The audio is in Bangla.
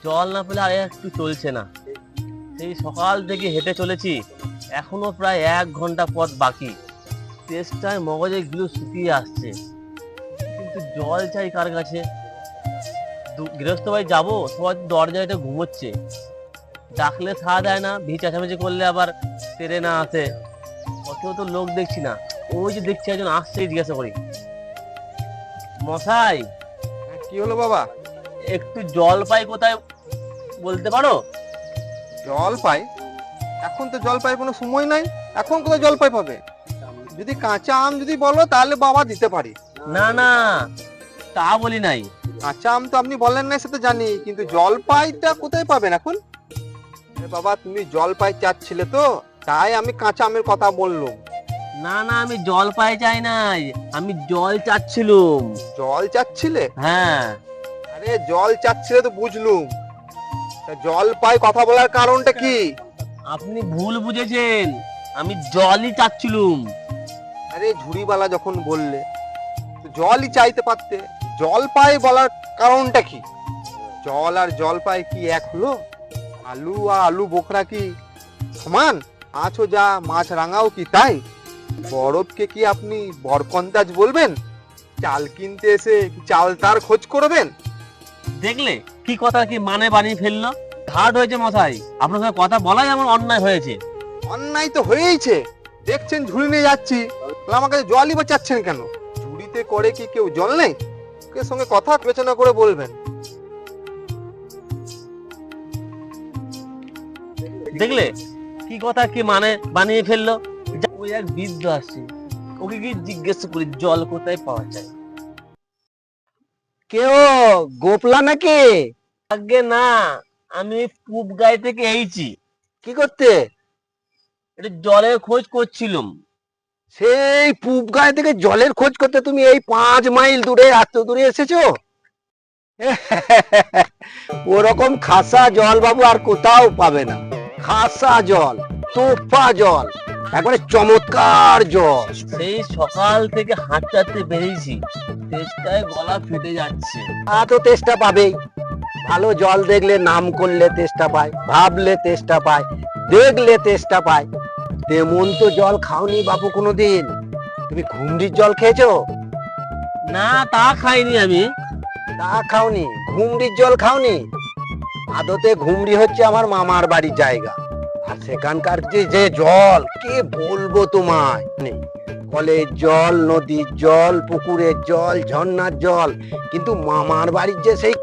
জল না পেলে আর একটু চলছে না। সেই সকাল থেকে হেঁটে চলেছি, এখনো প্রায় 1 ঘন্টা পথ বাকি। তেষ্টায় মগজে গিলু শুকিয়ে আসছে, কিন্তু জল চাই কার কাছে? গৃহস্থ বাড়ি যাবো, সবাই দরজায় এটা ঘুমোচ্ছে, ডাকলে সাড়া দেয় না, চেঁচামেচি করলে আবার তেরে না আসে। অত তো লোক দেখছি না। ওই যে দেখছি একজন আসছে, জিজ্ঞাসা করি, মশাই কি হলো বাবা? একটু জল পাই কোথায় বলতে পারো? জল পাই? এখন তো জল পাই কোনো সময় নাই। এখন কোথায় জল পাই পাবে? যদি কাঁচা আম যদি বলো তাহলে বাবা দিতে পারি। না না, তা বলি নাই। কাঁচা আম তো আপনি বলেন নাই সেটা জানি, কিন্তু জল পাইটা কোথায় পাবেন এখন? বাবা তুমি জল পাই চাচ্ছিলে তো, তাই আমি কাঁচা আমের কথা বললাম। না না, আমি জল পাই চাই নাই, আমি জল চাচ্ছিলুম। জল চাচ্ছিলে? হ্যাঁ। আরে জল চাচ্ছিলে তো বুঝলুম, তা জল পাই কথা বলার কারণটা কি? আপনি ভুল বুঝেছেন, আমি জলই চাচ্ছিলুম। আরে ঝুড়িবালা যখন বললে তো জলই চাইতে পারতে। জল পাই বলার কারণটা কি? জল আর জল পাই কি এক হলো? আলু আর আলু বোখরা কি সমান? মাছও যা মাছ রাঙাও কি তাই? বরফকে কি আপনি বরকন্দাজ বলবেন? চাল কিনতে এসে কি চাল তার খোঁজ করবেন? দেখলে কি কথা কি মানে বানিয়ে ফেললো। ঘাট হয়েছে মশাই, আপনার সঙ্গে কথা বলাই আমার অন্যায় হয়েছে। অন্যায় তো হয়েইছে। দেখছেন ঝুড়ি নিয়ে যাচ্ছি, তাহলে আমার কাছে জলই বা চাচ্ছেন কেন? ঝুড়িতে করে কি কেউ জল নেই? কে সঙ্গে কথা বিবেচনা করে বলবেন। দেখলে কি কথা কি মানে বানিয়ে ফেললো। ওই এক বৃদ্ধ আসছে, ওকে কি জিজ্ঞেস করি জল কোথায় পাওয়া যায়। কেউ গোপলা নাকি? আগে না, আমি পূব গাই থেকে এইছি, কি করতে? এটা জলের খোঁজ করছিলাম। সেই পূব গায়ে থেকে জলের খোঁজ করতে তুমি এই 5 মাইল দূরে এত দূরে এসেছো? ওরকম খাসা জল বাবু আর কোথাও পাবে না। খাসা জল, তোফা জল, একবারে চমৎকার জল। সেই সকাল থেকে হাঁটতে হাঁটতে বেরিয়েছি, তেষ্টায় গলা ফেটে যাচ্ছে। তো তেষ্টা পাবেই। ভালো জল দেখলে নাম করলে তেষ্টা পায়, ভাবলে তেষ্টা পায়, দেখলে তেষ্টা পায়। তেমন তো জল খাওনি বাপু কোনোদিন। তুমি ঘুমরির জল খেয়েছো? না, তা খাইনি আমি। তা খাওনি? ঘুমরির জল খাওনি? আদতে ঘুমরি হচ্ছে আমার মামার বাড়ির জায়গা, আর সেখানকার যে যে জল কে বলবো তোমায়। কলের জল, নদীর জল, পুকুরের জল, ঝর্ণার জল, কিন্তু মামার বাড়ির যে সেই